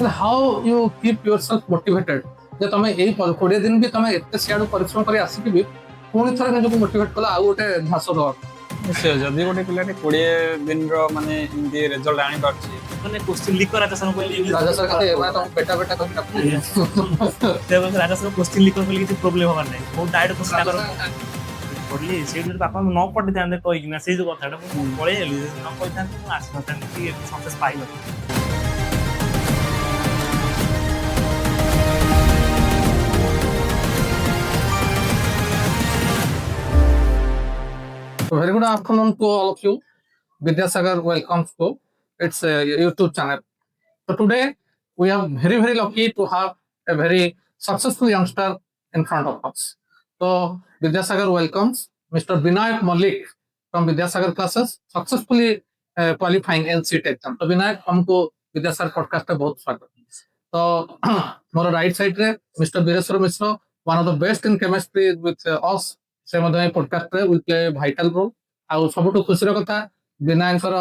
how you keep yourself motivated जे तुम यही 20 दिन भी तुम एत सियाड़ परिश्रम कर आसिक भी पुणी थोड़े निजक मोटिवेट कला आउ गोटे घास दवा ନିଶ୍ଚୟ ଯଦି ଗୋଟେ ପିଲାଟେ 20 ଦିନର ମାନେ ଏମିତି ରେଜଲ୍ଟ ଆଣିପାରୁଛି ମାନେ କୋଶ୍ଚିନ୍ ଲିକ୍ କରା ରାଜା କହିଲେ राजा सर कहते हैं तुम बेटा बेटा कह ରାଜା ସର କୋଶ୍ଚିନ୍ ଲିକ୍ କଲେ କିଛି ପ୍ରୋବ୍ଲେମ ହବାର ନାହିଁ ବହୁତ ଡାଇରେକ୍ଟ କୋଶ୍ଚିନ୍ ଆଗର ପଢିଲି ସେଇଠି ଯଦି ବାପା ନ ପଢିଥାନ୍ତେ କହିକିନା ସେଇ ଯୋଉ କଥାଟା ମୁଁ ପଳେଇ ଗଲି ନ କହିଥାନ୍ତି ମୁଁ ଆସିନଥାନ୍ତି କି success ପାଇନଥାନ୍ତି। Very good afternoon to all of you. Vidyasagar welcomes to its YouTube channel. So today we are very lucky to have a very successful youngster in front of us. So Vidyasagar welcomes Mr. Vinayak Malik from Vidyasagar classes successfully qualifying NCET exam. So Vinayak हमको Vidyasagar podcast में बहुत स्वागत। तो मोर right side रे mister Vireshwar Mishra one of the best in chemistry with us से मधे podcast रे will play vital role। आउ सबटु खुशीर कथा विनायकर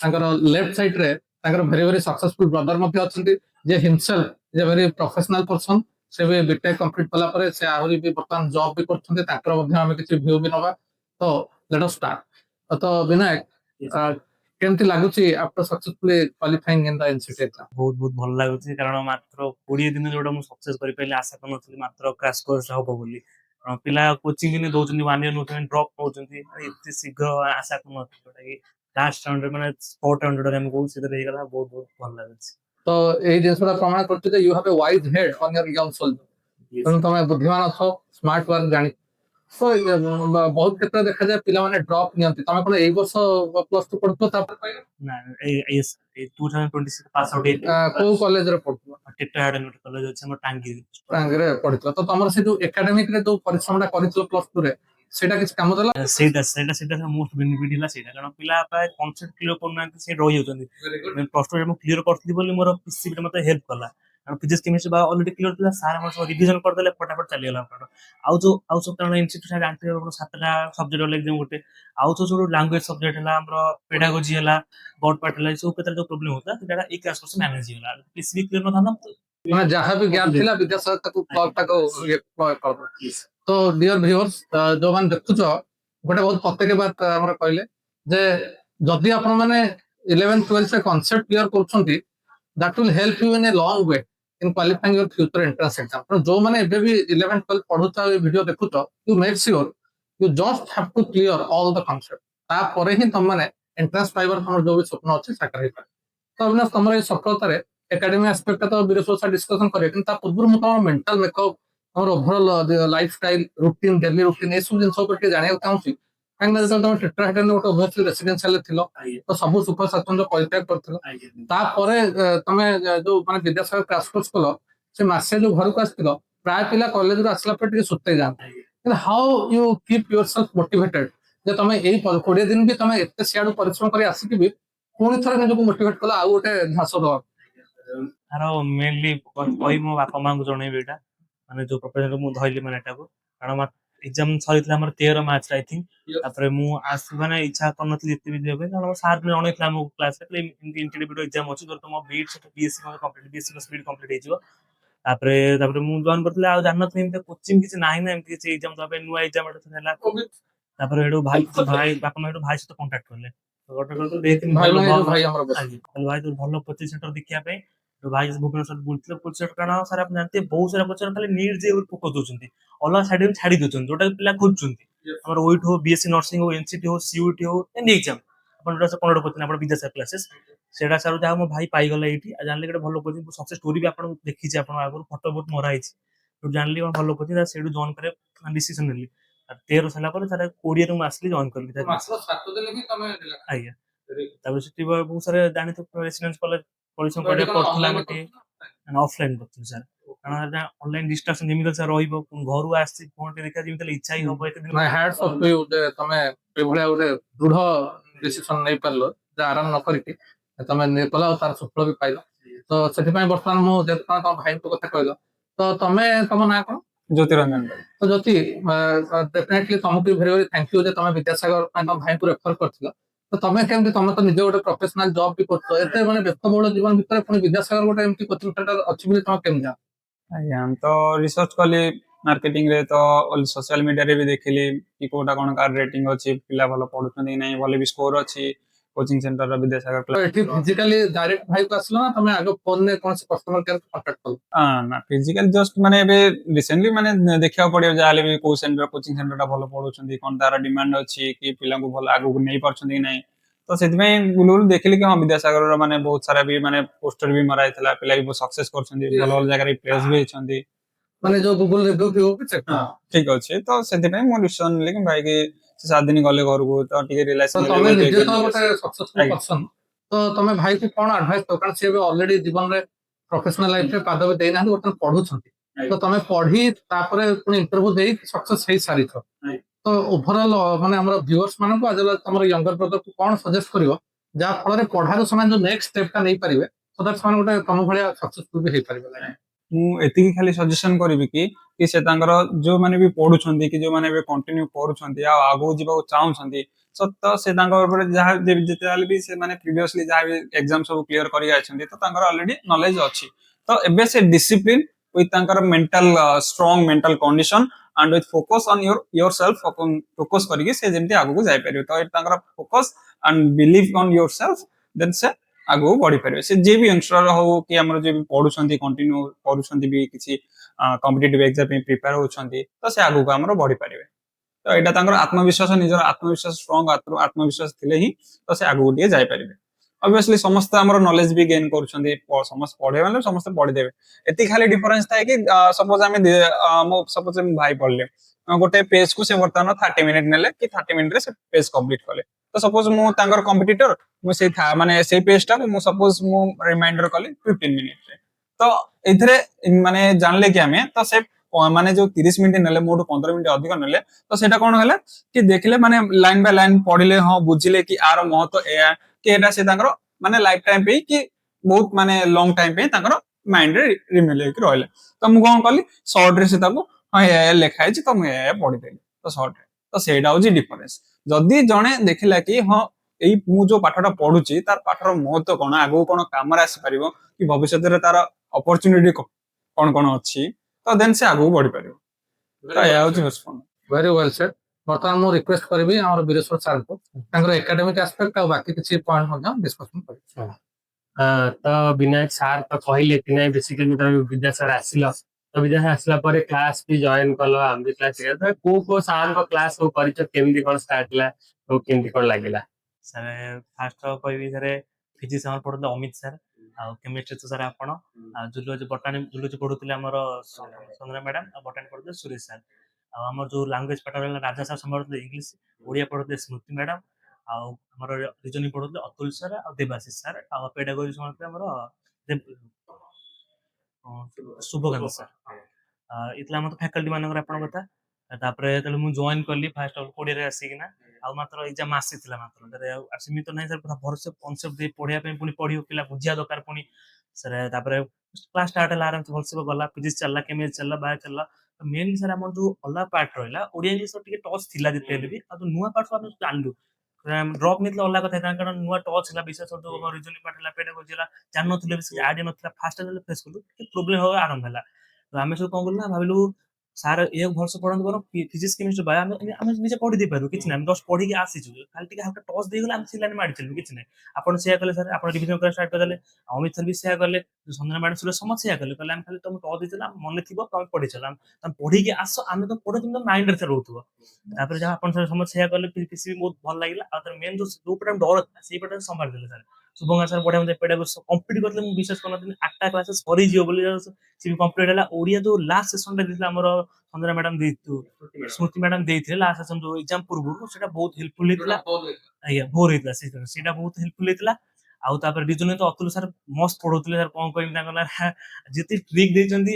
तांकर लेफ्ट साइड रे तांकर very सक्सेसफुल ब्रदर मध्ये अछंती जे हिमसेल्फ जे वेरी प्रोफेशनल पर्सन से भी बीटेक कंप्लीट कला परे से आहुरी भी वर्तमान जॉब भी करछंती ताकर मध्ये हम किछि व्यू भी नबा। तो लेट अस स्टार्ट। तो विनायक केमती लागुची after successfully qualifying in the NCT exam? बहुत बहुत भल लाଗୁଛି କାରଣ ମାତ୍ର 20 ଦିନ ଯୋଉଟା ମୁଁ ସକ୍ସେସ୍ କରି ପାଇଲି ଆଶା କରୁନଥିଲି ମାତ୍ର କ୍ରାଶ କୋର୍ସ ହବ ବୋଲି। ପିଲା କୋଚିଂ ବି ଦଉଛନ୍ତି 1 ଇୟର ନଉଛନ୍ତି ଡ୍ରପ୍ ନଉଛନ୍ତି ଏତେ ଶୀଘ୍ର ଆଶା କରୁନଥିଲି ଯୋଉଟା କି ଲାଷ୍ଟ ରାଉଣ୍ଡରେ ମାନେ ସ୍ପଟ ରାଉଣ୍ଡରେ ଆମେ କହୁ ସେଥିରେ ହେଇଗଲା ବହୁତ ବହୁତ ଭଲ ଲାଗୁଛି। तो एई जिनसरा प्रमाण करते जे you have a wise head on your young shoulder तुम तमे बुद्धिमान अछो स्मार्ट वर्क जानि तो बहुत क्षेत्र देखा जाए पिला माने ड्रॉप नियंती तमे कोन एई वर्ष प्लस 2 पढतो तापर पाइला ना ए 2026 पास आउट को कॉलेज रे पढतो टिटा हार्डन कॉलेज अछि हम टांगी टांगरे पढतो तो तमर से जो एकेडमिक रे जो परिश्रमटा करितलो प्लस 2 रे सेटा किछ काम देला ସେଇଟା ମୋଷ୍ଟ ବେନିଫିଟ ହେଲା ସେଇଟା କାରଣ ପିଲା ପ୍ରାୟ କନସେପ୍ଟ କ୍ଲିୟର କରୁନାହାନ୍ତି ସେ ରହି ଯାଉଛନ୍ତି ପ୍ଲସ ଟୁ ରେ ମୁଁ କ୍ଲିୟର କରିଥିଲି ବୋଲି ମୋର ପିସିବି ମତେ ହେଲ୍ପ କଲା କାରଣ ଫିଜିକ୍ସ କେମିଷ୍ଟ୍ରି ବା ଅଲରେଡି କ୍ଲିୟର ଥିଲା ସାର୍ ଆମର ସବୁ ରିଭିଜନ କରିଦେଲେ ଫଟାଫଟ ଚାଲିଗଲା ଆମର ଆଉ ସବୁ କାରଣ ଇନଷ୍ଟିଟ୍ୟୁଟ ଜାଣିଥିବେ ଆମର 7ଟା ସବଜେକ୍ଟ ଅଲଗା ଏକ୍ସାମ ଗୋଟେ ଆଉ ସବୁ ଲାଙ୍ଗୁଏଜ ସବଜେକ୍ଟ ହେଲା ଆମର ପେଡାଗୋଜି ହେଲା ବର୍ଡ ପାର୍ଟ ହେଲା ସବୁ କେତେଟା ଯୋଉ ପ୍ରୋବ୍ଲେମ ହଉଥିଲା ସେଟା ଏଇ କ୍ଲାସ କୋର୍ସ ମ୍ୟାନେଜ ହେଇଗଲା ପିସିବି କ୍ଲିୟର ନଥାନ୍ତା ମାନେ ଯାହା ବି ଗ୍ୟାप थिला विद्यासागर ताको क्लब ताको कर तो डियर व्यूअर्स जो मान देखुछ गोटे बहुत प्रत्येक बात हमर कहले जे जदि आपण माने 11th 12th से कांसेप्ट क्लियर करछंती that will help you in a long way in qualifying your future entrance exam तो जो माने एबे भी 11th 12th पढुता ए वीडियो देखुछ you make sure you just have to clear all the concept ता परे ही तुम माने एंट्रेंस पाइबर हमर जो भी स्वप्न अछि साकार हे तो अविनाश तमरे सफलता रे एकेडमी एस्पेक्ट तो वीरेश्वर सर डिस्कशन करे किंतु ता पूर्व मु तम मेंटल मेकअप और overall lifestyle routine daily routine ए सब जिंस ऊपर के जाने चाहूची कांगना जब तुम टिट्रा हेडन गोटे ओबवियसली रेसिडेंशियल थिलो तो सब सुपर सातन जो क्वालिफाई करथिलो ता परे तमे जो माने विद्यासागर क्लास कोर्स कलो से मासे जो घर को आस्थिलो प्राय पिला कॉलेज रो आसला पर टिके सुते जान how you keep yourself motivated जे तमे एई 20 दिन भी तमे एते सियाडू परिश्रम करी आसी कि पुणी थोड़े निजक मोटिवेट कला आउ गोटे घास दवा तार मेनली कही मो बापा माँ को जनइबी एटा माने जो प्रोफेसर मु धइली माने एटा को कारण एग्जाम सरितला हमर 13 मार्च आई थिंक तापर मु आस माने इच्छा करनथि एते भी देबे कारण सार ने जणैतला मो क्लास रे इंटरव्यू एग्जाम अछि तो मो बीट बीएससी कंप्लीट बीएससी स्पीड कंप्लीट हेजिवो तापर मु जॉइन करथले आ जानत नहीं कोचिंग किछ नाही ना एमती किछ एग्जाम दबे नुवा एग्जाम एटा हैला तापर एडो भाई बापा माँ भाई से कांटेक्ट करले तो देख भाई तो भलो कोचिंग सेंटर देखिया पे तो भाई भुवनेश्वर बुलथिले कोचिंग सेंटर कारण सारा आप जानते बहुत सारा कोचिंग खाली नीट जे फोकस दोचंती अलग साइड में छाडी दोचंती जोटा पिला खोजचंती हमर ओइट हो बीएससी नर्सिंग हो एनसीटी हो सीयूटी हो एनी एग्जाम अपन जोटा से कोनडो कोचिंग अपन विद्यासागर क्लासेस सेटा सारू जा हम भाई पाई गला एठी आ जानले के भलो कोचिंग सक्सेस स्टोरी भी अपन देखि छी अपन आगु फोटो बहुत मरा आइछि तो जानली भलो कोचिंग सेडू जॉइन करे डिसीजन लेली 13 साला पर सारा 20 रे आसली जॉइन करली मात्र 7 दिन ही तमे आइया तापर सिटी बहुत सारे जानि तो रेसिडेंस कॉलेज परिश्रम करे पढ़थला मते ऑफलाइन पढ़थि सर कारण ऑनलाइन डिस्ट्रक्शन जेमिकल सर रहिबो घरु आसी फोन देखा जेमिकल इच्छा ही होबो एते दिन my hats off to you जे तमे एभले ओरे दृढ़ डिसीजन नै परलो जे आराम न करिके तमे ने कला तार सफल भी पाइलो तो सेति पय वर्तमान मु जे तम भाई को कथा कहलो तो तमे तम ना कोन ज्योतिरंजन तो ज्योति डेफिनेटली तुमको वेरी वेरी थैंक यू जे तमे विद्यासागर तम भाई को रेफर करथिलो ତ ତମେ କେମିତି ତମେ ତ ନିଜେ ଗୋଟେ ପ୍ରଫେସନାଲ ଜବ ବି କରୁଛ ଏତେ ମାନେ ବ୍ୟସ୍ତବହୁଳ ଜୀବନ ଭିତରେ ପୁଣି ବିଦ୍ୟାସାଗର ଗୋଟେ ଏମିତି କୋଚିଂ ସେଣ୍ଟର ଅଛି ବୋଲି ତମେ କେମିତି ଜାଣ? ଆଜ୍ଞା ତ ରିସର୍ଚ୍ଚ କଲି ମାର୍କେଟିଂ ରେ, ତ ସୋସିଆଲ ମିଡିଆରେ ବି ଦେଖିଲି କି କୋଉଟା କଣ କାର ରେଟିଂ ଅଛି, ପିଲା ଭଲ ପଢୁଛନ୍ତି କି ନାହିଁ, ଭଲ ବି ସ୍କୋର ଅଛି କୋଚିଂ ସେଣ୍ଟର ବିଦ୍ୟାସାଗର ତ ଏଠି ଫିଜିକାଲି ଡାଇରେକ୍ଟ ଭାଇ କୁ ଆସିଲ ନା ତମେ ଆଗ ଫୋନରେ କୌଣସି କଷ୍ଟମର କେୟାର କଣ୍ଟାକ୍ଟ କଲ? ନା ଫିଜିକାଲି ଜଷ୍ଟ ମାନେ ଏବେ ରିସେଣ୍ଟଲି ମାନେ ଦେଖିବାକୁ ପଡିବ ଯାହାହେଲେ ବି କୋଉ ସେଣ୍ଟର କୋଚିଂ ସେଣ୍ଟର ଟା ଭଲ ପଢଉଛନ୍ତି, କଣ ତାର ଡିମାଣ୍ଡ ଅଛି କି ପିଲାଙ୍କୁ ଭଲ ଆଗକୁ ନେଇ ପାରୁଛନ୍ତି କି ନାହିଁ। ତ ସେଥିପାଇଁ ବୁଲବୁଲ ଦେଖିଲି କି ହଁ ବିଦ୍ୟାସାଗରର ମାନେ ବହୁତ ସାରା ବି ମାନେ ପୋଷ୍ଟର ବି ମରା ହେଇଥିଲା, ପିଲା ବି ସକ୍ସେସ କରୁଛନ୍ତି, ଭଲ ଭଲ ଜାଗାରେ ପ୍ଲେସ୍ ବି ହେଇଛନ୍ତି। ମାନେ ଯୋଉ ଗୁଗଲ ରିଭ୍ୟୁ ଫ୍ୟୁ ବି ଚେକ୍ କର? ଠିକ ଅଛି, ତ ସେଥିପାଇଁ ମୁଁ ଡିସିସନ ନେଲି କି ଭାଇ କି 7 ଦିନ ଗଲେ ଘରକୁ ତ ଟିକେ ରିଲାକ୍ସ ତ ମିଳିବ ତମେ ବୋଲି ନିଜେ ଟିକେ ତ ନେଇକି ଗୋଟେ ଆସିଲି। ସକ୍ସେସଫୁଲ ଆଜ୍ଞା। ପର୍ସନ, ତ ତମେ ଭାଇକୁ କଣ ଆଡଭାଇସ ଦବ? କାରଣ ସିଏ ଏବେ ଅଲରେଡି ଜୀବନରେ ପ୍ରଫେସନାଲ ଲାଇଫରେ ପାଦ ବି ଦେଇନାହାନ୍ତି, ବର୍ତ୍ତମାନ ପଢୁଛନ୍ତି। ତ ତମେ ପଢି ତାପରେ ପୁଣି ଇଣ୍ଟରଭ୍ୟୁ ଦେଇ ସକ୍ସେସ ହେଇସାରିଛ, ତ ଓଭରଅଲ ମାନେ ଆମର ଭିଉଅର୍ସ ମାନଙ୍କୁ ଆଜ ତମର ୟଙ୍ଗର ବ୍ରଦରକୁ କଣ ସଜେଷ୍ଟ କରିବ ଯାହା ଫଳରେ ପଢାରୁ ସେମାନେ ଯୋଉ ନେକ୍ସଟ ଷ୍ଟେପ ଟା ନେଇପାରିବେ so that ସେମାନେ ଗୋଟେ ତମ ଭଳିଆ ସକ୍ସେସଫୁଲ ବି ହେଇପାରିବେ? ମୁଁ ଏତିକି ଖାଲି ସଜେସନ କରିବି କି ସେ ତାଙ୍କର ଯୋଉମାନେ ବି ପଢୁଛନ୍ତି କି ଯୋଉମାନେ ବି କଣ୍ଟିନ୍ୟୁ କରୁଛନ୍ତି ଆଉ ଆଗକୁ ଯିବାକୁ ଚାହୁଁଛନ୍ତି, ତ ସେ ତାଙ୍କ ଉପରେ ଯାହା ଯେତେ ହେଲେ ବି ସେମାନେ ପ୍ରିଭିୟସଲି ଯାହା ବି ଏକ୍ସାମ ସବୁ କ୍ଲିୟର କରି ଯାଇଛନ୍ତି, ତ ତାଙ୍କର ଅଲରେଡି ନଲେଜ ଅଛି। ତ ଏବେ ସେ ଡିସିପ୍ଲିନ ୱିଥ ତାଙ୍କର mental strong mental condition and with focus on yourself, focus କରିକି ସେ ଯେମିତି ଆଗକୁ ଯାଇପାରିବେ। ତ ଏଠି ତାଙ୍କର focus and believe on yourself, then ସେ ଆଗକୁ ବଢିପାରିବେ। ସେ ଯିଏ ବି ୟଙ୍ଗଷ୍ଟର ହଉ କି ଆମର ଯିଏ ବି ପଢୁଛନ୍ତି କଣ୍ଟିନ୍ୟୁ କରୁଛନ୍ତି ବି କିଛି କମ୍ପିଟେଟିଭ ଏକ୍ସାମ ପାଇଁ ପ୍ରିପେୟାର ହଉଛନ୍ତି, ତ ସେ ଆଗକୁ ଆମର ବଢିପାରିବେ। ତ ଏଇଟା ତାଙ୍କର ଆତ୍ମବିଶ୍ୱାସ, ନିଜର ଆତ୍ମବିଶ୍ୱାସ ଷ୍ଟ୍ରଙ୍ଗ ଆତ୍ମବିଶ୍ୱାସ ଥିଲେ ହିଁ ତ ସେ ଆଗକୁ ଟିକେ ଯାଇପାରିବେ। ଅବଭିୟସଲି ସମସ୍ତେ ଆମର ନଲେଜ ବି ଗେନ୍ କରୁଛନ୍ତି, ସମସ୍ତେ ପଢେଇବେ ମାନେ ସମସ୍ତେ ପଢିଦେବେ। ଏତିକି ଖାଲି ଡିଫରେନ୍ସ ଥାଏ କି ସପୋଜ ଆମେ ସପୋଜ ଭାଇ ପଢିଲେ ଗୋଟେ ପେଜ କୁ ସେ ବର୍ତ୍ତମାନ 30 ମିନିଟ ନେଲେ କି 30 ମିନିଟରେ ସେ ପେଜ କମ୍ପ୍ଲିଟ କଲେ। ତ ସପୋଜ ମୁଁ ତାଙ୍କର କମ୍ପିଟିଟର, ମୁଁ ମାନେ ସେଇ ପେଜ ଟା ମୁଁ ସପୋଜ ମୁଁ ରିମାଇଣ୍ଡର କଲି 15 ମିନିଟରେ। ତ ଏଥିରେ ମାନେ ଜାଣିଲେ କି ଆମେ ତ ସେ ମାନେ ଯୋଉ 30 ମିନିଟ ନେଲେ ମୋଠୁ 15 ମିନିଟ ଅଧିକ ନେଲେ, ତ ସେଇଟା କଣ ହେଲା କି ଦେଖିଲେ ମାନେ ଲାଇନ ବାଇ ଲାଇନ ପଢିଲେ, ହଁ ବୁଝିଲେ କି ଆର ମହତ୍ଵ ଏୟା କି ଏଟା ସେ ତାଙ୍କର ମାନେ ଲାଇଫ ଟାଇମ ପାଇଁ କି ବହୁତ ମାନେ ଲଙ୍ଗ ଟାଇମ ପାଇଁ ତାଙ୍କର ମାଇଣ୍ଡରେ ରିମେଲ ହେଇକି ରହିଲା। ତ ମୁଁ କଣ କଲି ସର୍ଟ ରେ ସେ ତାକୁ ହଁ ଏୟା ଲେଖା ହେଇଛି ତ ମୁଁ ଏୟା ପଢିଦେଲି ତ ସର୍ଟ ରେ। ତ ସେଇଟା ହଉଛି ଡିଫରେନ୍ସ। ଯଦି ଜଣେ ଦେଖିଲା କି ହଁ ଏଇ ମୁଁ ଯୋଉ ପାଠଟା ପଢୁଛି ତାର ପାଠର ମହତ୍ଵ କଣ, ଆଗକୁ କଣ କାମରେ ଆସିପାରିବ କି ଭବିଷ୍ୟତରେ ତାର ଅପରଚୁନିଟି କଣ କଣ ଅଛି, ତ ଦେନ୍ ସେ ଆଗକୁ ବଢିପାରିବ। ତ ଏହା ହଉଛି ରେସ୍ପନ୍ସ। Very well shed. ବର୍ତ୍ତମାନ ମୁଁ ରିକ୍ୱେଷ୍ଟ କରିବି ଆମର ବୀରେଶ୍ୱର ସାର୍ଙ୍କୁ ତାଙ୍କର ଏକାଡେମିକ ଆସ୍ପେକ୍ଟ ଆଉ ବାକି କିଛି ପଏଣ୍ଟ ମଧ୍ୟ ଡିସ୍କସନ କରିବେ। ତ ବିନାୟକ ସାର୍ ତ କହିଲେ କି ନାଇଁ ବେସିକାଲି ତମେ ବିଦ୍ୟାସାଗର ଆସିଲ, ତ ବିଦ୍ୟାସାଗର ଆସିଲା ପରେ କ୍ଲାସ ବି ଜଏନ କଲ, ଆମେ ବି କ୍ଲାସ କୋଉ କୋଉ ସାର୍ଙ୍କ କ୍ଲାସ ସବୁ କରିଛ, କେମିତି କଣ ଷ୍ଟାର୍ଟ ହେଲା, ସବୁ କେମିତି କଣ ଲାଗିଲା? ସାର୍ ଫାଷ୍ଟ କହିବି ସାର୍ ଫିଜିକ୍ସ ଆମର ପଢୁଥିଲେ ଅମିତ ସାର୍, ଆଉ କେମିଷ୍ଟ୍ରି ତ ସାର୍ ଆପଣ, ଆଉ ଜୁଲୋଜି ବଟାନି ଜୁଲୋଜି ପଢୁଥିଲେ ଆମର ସନ୍ଦନା ମ୍ୟାଡାମ, ଆଉ ବଟାନି ପଢୁଥିଲେ ସୁରେଶ ସାର୍, ଆଉ ଆମର ଯୋଉ ଲାଙ୍ଗୁଏଜ ପାଠ ରହିଲା ରାଜା ସାର୍ ସମ୍ଭାଳୁଥିଲେ ଇଂଲିଶ, ଓଡିଆ ପଢୁଥିଲେ ସ୍ମୃତି ମ୍ୟାଡାମ, ଆଉ ଆମର ରିଜନିଂ ପଢୁଥିଲେ ଅତୁଲ ସାର୍ ଆଉ ଦେବାଶିଷ ସାର୍, ଆଉ ପେଡାଗୋଜି ସମ୍ଭାଳୁଥିଲେ ଆମର ଶୁଭକାନ୍ତ ସାର୍। ଏଥିଲା ଆମର ଫ୍ୟାକଲ୍ଟି ମାନଙ୍କର ଆପଣଙ୍କ କଥା। ତାପରେ ଯେତେବେଳେ ମୁଁ ଜଏନ୍ କଲି ଫାଷ୍ଟ କୋଡିଏରେ ଆସିକିନା, ଆଉ ମାତ୍ର ଏକ୍ସାମ ଆସିଥିଲା ମାତ୍ର ଆଉ ସେମିତି ନାହିଁ ସାର୍, ପୁରା ଭରସେ କନସେପ୍ଟ ଦେଇ ପଢିବା ପାଇଁ ପୁଣି ପଢିବ ପିଲା ବୁଝିବା ଦରକାର ପୁଣି ସାର୍। ତାପରେ କ୍ଲାସ ଷ୍ଟାର୍ଟ ହେଲା, ଆରାମସେ ଭଲସେ ଗଲା, ଫିଜିକ୍ସ ଚାଲିଲା, କେମିଷ୍ଟ୍ରି ଚାଲିଲା, ବାୟୋ ଚାଲିଲା। ମେନଲି ସାର୍ ଆମର ଯୋଉ ଅଲଗା ପାର୍ଟ ରହିଲା ଓଡିଆ ଇଂଲିଶ ଟିକେ ଟଚ୍ ଥିଲା ଯେତେ ହେଲେ ବି, ଆଉ ଯୋଉ ନୂଆ ପାର୍ଟ ଆମେ ଜାଣିଲୁ ଡ୍ରପ୍ ନେଇଥିଲା ଅଲଗା କଥା, କାରଣ ନୂଆ ଟଚ୍ ହେଲା, ବିଶେଷ ଯୋଉ ରିଜନିଂ ପାର୍ଟ ହେଲା, ପେଡାଗୋଜି ହେଲା, ଜାଣିନଥିଲେ ବେଶୀ ଆଇଡିଆ ନଥିଲା, ଫାଷ୍ଟ ଫେସ୍ କଲୁ ଟିକେ ପ୍ରୋବ୍ଲେମ ହବା ଆରମ୍ଭ ହେଲା। ତ ଆମେ ସବୁ କଣ କଲୁ ନା ଭାବିଲୁ ସାର୍ ଏ ଭରସା ପଢନ୍ତୁ ବରଂ ଫିଜିକ୍ସ କେମିଷ୍ଟ୍ରି ବାୟୋ ଆମେ ନିଜେ ପଢି ଦେଇପାରିବୁ, କିଛି ନାହିଁ, ଆମେ ଜଷ୍ଟ ପଢିକି ଆସିଛୁ, ଖାଲି ଟିକେ ହାଲକା ଟଚ୍ ଦେଇଗଲେ ଆମେ ସେ ଲାଇନ୍ ମାଡି ଚାଲିବୁ, କିଛି ନାହିଁ। ଆପଣ ସେୟା କଲେ ସାର୍, ଆପଣ ରିଭିଜନ କରିବା ଷ୍ଟାର୍ଟ କରିଦେଲେ, ଅମିତ ସାର୍ ବି ସେୟା କଲେ, ସଞ୍ଜନା ମ୍ୟାଡାମ ସୁରେଶ ସମସ୍ତେ ସେୟା କଲେ, କହିଲେ ଆମେ ଖାଲି ତମେ ଟଚ୍ ଦେଇଦେଲେ ମନେ ଥିବ ତମେ ପଢି ଚାଲ, ତମେ ପଢିକି ଆସ, ଆମେ ତ ପଢୁ କିନ୍ତୁ ମାଇଣ୍ଡରେ ସେ ରହୁଥିବ। ତାପରେ ଯାହା ଆପଣ ସମସ୍ତେ ସେୟା କଲେ, ପିସି ବି ବହୁତ ଭଲ ଲାଗିଲା। ଆଉ ତାର ମେନ୍ ଯୋଉ ପଟେ ଡର ଥିଲା ସେଇ ପଟେ ସମ୍ଭାଳି ଦେଲେ ସାର୍। ଶୁଭଙ୍କା ସାର୍ ବଢିଆ ମତେ ପେଡାଗୋଜି କମ୍ପ୍ଲିଟ୍ କରିଥିଲେ, ମୁଁ ବିଶ୍ୱାସ କରିନଥିଲି 8ଟା କ୍ଲାସ ସରିଯିବ ବୋଲି, ସେ ବି କମ୍ପ୍ଲିଟ୍ ହେଲା। ଓଡିଆ ଯୋଉ ଲାଷ୍ଟ ସେସନ ଟା ଦେଇଥିଲା ଆମର ସଞ୍ଜନା ମ୍ୟାଡାମ ସ୍ମୃତି ମ୍ୟାଡାମ ଦେଇଥିଲେ ଲାଷ୍ଟ ସେସନ ଯୋଉ ଏକ୍ସାମ ପୂର୍ବରୁ, ସେଟା ବହୁତ ହେଲ୍ପଫୁଲ ହେଇଥିଲା। ଆଜ୍ଞା ଭୋର ହେଇଥିଲା ସେଇଟା ବହୁତ ହେଲ୍ପଫୁଲ ହେଇଥିଲା। ଆଉ ତାପରେ ରିଜନିଂ ତ ଅତୁଲ ସାର୍ ମସ୍ତ ପଢଉଥିଲେ ସାର୍, କଣ କହିବି ତାଙ୍କ ନା ଯେତେ ଟ୍ରିକ୍ ଦେଇଛନ୍ତି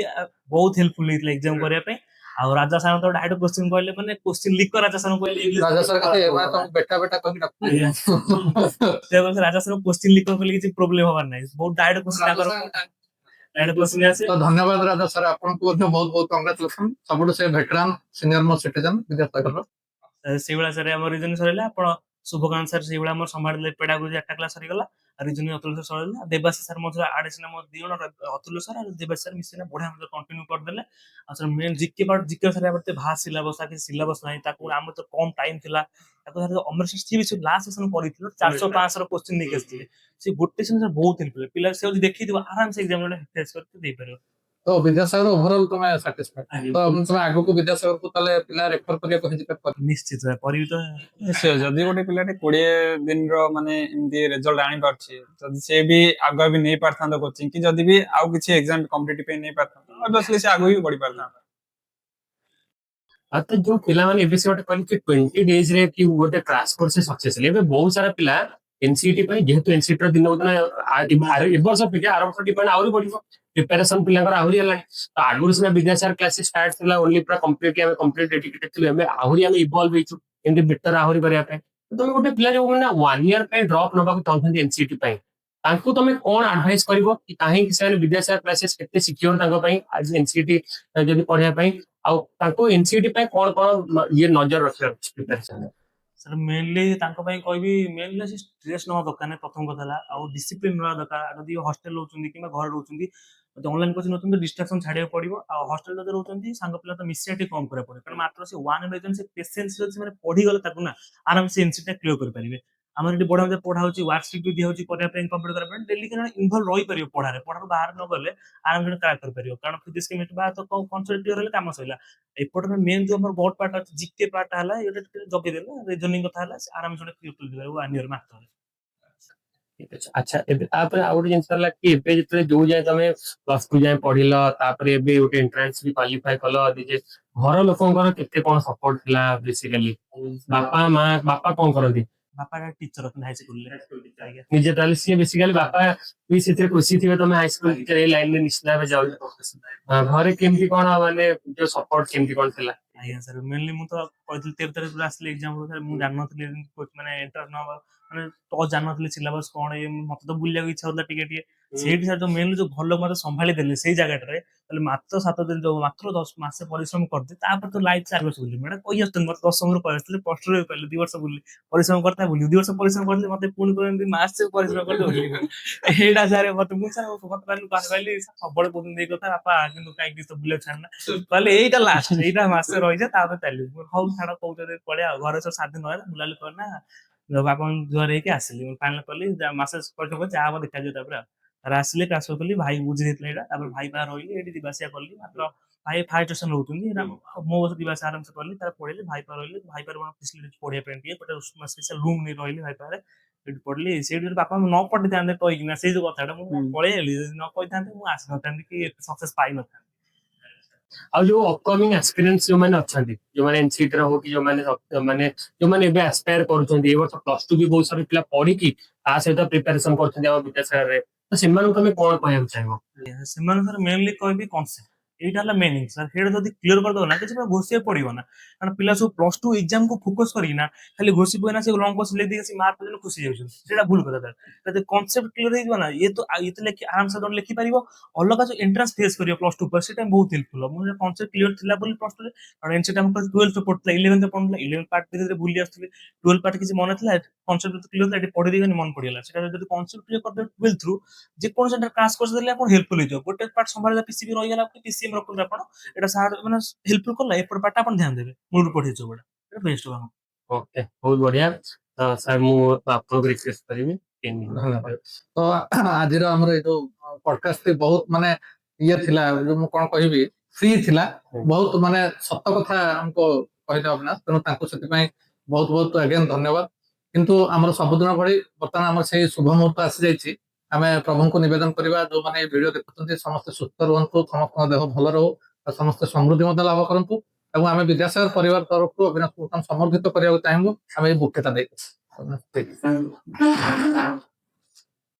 ବହୁତ ହେଲ୍ପଫୁଲ ହେଇଥିଲା ଏକ୍ସାମ କରିବା ପାଇଁ। ଆଉ ରାଜା ସାର୍ ତ ଡାଇରେକ୍ଟ କ୍ୱେଶ୍ଚିନ୍ କହିଲେ, ମାନେ କ୍ୱେଶ୍ଚିନ୍ ଲିକ୍ ରାଜା ସାର୍ କହିଲେ, ରାଜା ସାର୍ ବେଟା ବେଟା କହିକି ଡାକୁଥିଲେ। ରାଜା ସାର୍ କ୍ୱେଶ୍ଚିନ୍ ଲିକ୍ କହିଲେ କିଛି ପ୍ରୋବ୍ଲେମ ହବାର ନାହିଁ, ବହୁତ ଡାଇରେକ୍ଟ କ୍ୱେଶ୍ଚିନ୍ ତାଙ୍କର ଧନ୍ୟବାଦ ରାଜା ସାର୍, ଆପଣଙ୍କୁ ମଧ୍ୟ ବହୁତ ବହୁତ କଂଗ୍ରାଚୁଲେସନ, ସବୁଠୁ ସେ ଭେଟରାନ ସିନିୟର ମୋଷ୍ଟ ସିଟିଜେନ ବିଦ୍ୟାସାଗରର। ସେଇଭଳିଆ ସାର୍ ଆମର ରିଜନିଂ ସରିଲା। ଆପଣ शुभकांत सर से आम संभाले पेडागोजी 8टा क्लास सरीगला रिजनिंग अतुल सर सरीला देवासी सर मझे आड़े सिना मो दी जण अतुल सर और देवासी सर मिसिना बढ़िया मते कंटिन्यू कर देले आ sir main GK part GK sir बते भास सिलेबस आके सिलेबस नाही ताको आम तो कम टाइम थिला ताको सर अमर सर भी से लास्ट सेशन पढिथिलो 400 500 रो क्वेश्चन निके आस्थिले से गोटे सेशन सर बहुत हेल्प पिला से देखि दिबो आराम से एग्जाम जने फेस करके दे परियो तो विद्यासागर ओवरऑल तुम साटिस्फाइड तो तुम आगो को विद्यासागर को ताले पिला रेफर करिया को हिज पेपर निश्चित परियो तो ନିଶ୍ଚୟ ଯଦି ଗୋଟେ ପିଲାଟେ 20 ଦିନର ମାନେ ଏମିତି ରେଜଲ୍ଟ ଆଣିପାରୁଛି ଯଦି ସେ ବି ଆଗୁଆ ବି ନେଇ ପାରିଥାନ୍ତା କୋଚିଂ କି ଯଦି ବି ଆଉ କିଛି ଏକ୍ସାମ କମ୍ପିଟିଟିଭ ପାଇଁ ନେଇ ପାରିଥାନ୍ତା ଅବଭିୟସଲି ସେ ଆଗକୁ ବି ବଢି ପାରିଥାନ୍ତା तो जो पिला माने एबे से गोटे कहली कि 20 डेज रे कि गोटे क्लास कोर्स से सक्सेस ले बहुत सारा पिला एनसीटी पे जेहेतु एनसीटी रो दिन दिन ए वर्ष अपेक्षा आर वर्ष डिपेंड आउरी बढ़िबो प्रिपरेशन पिलांकर आहुरी हला तो आगुर से विद्यासागर क्लासेस स्टार्ट थिला ओनली पूरा कंप्लीट डेडिकेटेड थिले हमें आहुरी हम इवॉल्व हेचु एंड बेटर आहुरी करिया पे तो तुम गोटे पिला जो माने 1 ईयर पे ड्रॉप नबा को चाहथि एनसीटी पे तांको तुम कोन एडवाइस करबो कि काहे कि से विद्यासागर क्लासेस केते सिक्योर तांको पे आज एनसीटी जदी पढिया पे ଆଉ ତାଙ୍କୁ ଏନସିଟି ପାଇଁ କଣ କଣ ଇଏ ନଜର ରଖିବାର ଅଛି ପ୍ରିପାରେସନ सर मेनली तांको ପାଇଁ କହିବି मेनली से स्ट्रेस न दरकार नहीं प्रथम କଥା ହେଲା ଆଉ डिसिप्लिन रहा दरकार जदी हॉस्टल रहउछंदी किबा घर रहउछंदी तो ऑनलाइन कोचिंग होतंदी डिस्ट्रैक्शन छाडिया पड़िबो आ हॉस्टल जदी रहउछंदी सांग पिला तो मिसियाटी कम करे पड़े कारण मात्र से वन एंड से पेशेंस जदी माने पढी गले ताकू ना आराम से एनसीटी क्लियर कर परिबे हमर एटी बडा जे पढा होची वर्कशीट भी दिया होची करिया ପାଇଁ कंप्लीट करा ପାଇଁ डेली केना इन्वॉल्व रही परियो पढारे पढार बाहर न गले आराम से क्रैक कर परियो कारण फिजिक्स केमिस्ट्री बा तो कॉन्सेप्ट क्लियर होले काम सइला एपट में मेन जो हमर बोर्ड पार्ट अछि जीके पार्ट हला एटा जगे देला रीजनिंग कथा हला आराम से क्लियर कर दिबा 1 ईयर मात्र ठीक अछि अच्छा एबे तापर आउट जिंस ला कि एबे जतले जो जाय तमे प्लस 2 जाय पढिलो तापर एबे ओटे एंट्रेंस भी क्वालीफाई कलो जे घर लोकंकर केते कोन सपोर्ट थिला बेसिकली बापा कोन करथि बापा का टीचर अपन हाई स्कूल ले निजे ताले सी बेसिकली बापा भी सेते खुशी थिबे तमे हाई स्कूल टीचर ए लाइन में निश्चित भाबे जाउ घरे केमती कोन माने जो सपोर्ट केमती कोन थिला आଜ୍ଞା सर मेनली मु तो कहथिल 13 तारिख आसले एग्जाम सर मु जान नथले माने एंटर न माने तो जान नथले सिलेबस कोन ए मत तो बुलिया इच्छा होता टिके टिके सेठी सर जो मेनली जो भलो मते संभाली देले सेही जगह रे मात्र 7 दिन जो मात्र 10 मास परिश्रम करते तापर तो लाइफ सर्विस बुली मेडा कोई असतन मत 10 समर पहिले पोस्टर रे पहिले 2 वर्ष बुली परिश्रम करता बुली 2 वर्ष परिश्रम करले मते पूर्ण करन मास से परिश्रम करले बुली एडा सारे मते मु सर मत पालु पास पाइली सबले बुन दे कथा बापा किनु काई कि तो बुले छाड़ना पहिले एटा लास्ट एटा मास रहि जा तापर चली हौ छाड़ कहते पड़े घर सब 7 दिन रहला बुलाली करना बापा जुआर ହେଇକି ଆସିଲି फाइनल कली मासेज परिश्रम जा हम देखा जे तापर आसिले ट्रांसफर कली भाई बुझी देतले एटा तापर भाई बा रहिली एटी दिबासिया करली मात्र भाई फाइव स्टेशन रहउतुनी मो बस दिबासिया आराम से करली तार पढिले भाई पर रहिली भाई पर फैसिलिटी पढिया पे टिए बट स्पेशल रूम नहीं रहिली भाई पारे एटी पढली सेठी बापा न पढि थांदे कहि किना से जो कथाटा मु पळे हेली न कहि थांदे मु आस न थांदे कि सक्सेस पाइ न थांदे आ जो अपकमिंग एक्सपीरियंस जो माने अछंती जो माने एनसीटी हो कि जो माने एबे एस्पायर करूछंती ए वर्ष प्लस 2 भी बहुत सारे पिला पढी कि आ सहित प्रिपरेशन करूछंती हम विद्यासागर रे तो सेमान तमे कोन कहय चाहबो ସେମାନେ सर मेनली कहबी कॉन्सेप्ट एटा हला मेन सर हेड जदी क्लियर कर दो ना किछ घोषिया पड़िबो ना कारण पिला सब प्लस 2 एग्जाम को फोकस करी ना खाली घोषि पयना से लॉन्ग कोर्स ले दी से मार्क देले खुशी जाउछन सेटा भूल कर सर जदी कॉन्सेप्ट क्लियर हो दिबो ना ये तो लेखि आराम से लिखि परिबो अलग जो एंट्रेंस फेस करियो प्लस 2 पर सेटा बहुत हेल्पफुल मु कॉन्सेप्ट क्लियर थिला बोली प्लस 2 और एनसीटी हम 12 से पढ़तला 11 से पढ़तला 11 पार्ट धीरे धीरे भूली आस्तले 12 पार्ट किछ मन थिला कॉन्सेप्ट तो क्लियर एटी पढ़ि देगनी मन पड़िला सेटा जदी कॉन्सेप्ट क्लियर कर दे 12 थ्रू जे कोन सेंटर क्लास कोर्स देले अपन हेल्पफुल हो गोटे पार्ट संभाले पीसीबी रहि गेला आपके पीसीएम रखल अपन एटा सार माने हेल्पफुल करला एपर पार्ट अपन ध्यान देबे मूल पढ़ि जो बडा एटा बेस्ट काम ओके बहुत बढ़िया तो सर मु आपको रिक्वेस्ट करिवे तो आज हमर ए जो पॉडकास्ट बहुत माने ये थिला जो मु कोन कहिबी फ्री थिला बहुत माने सत्य कथा हमको कहिदे अविनाश तेनु तांको सति पय बहुत बहुत अगेन धन्यवाद किंतु हमर सबदिन भଳି बर्तमान हमर से शुभ मुहूर्त आसी जायछि आमे प्रभु को निवेदन करबा जो माने वीडियो देखुछन्ते समस्त सुस्थ रहंतु समस्त देह भल रहू समस्त समृद्धि मत लाभ करंतु एवं आमे विद्यासागर परिवार तरफ अविनाश को समर्पित करिया चाहबो आमे बुकेटा दे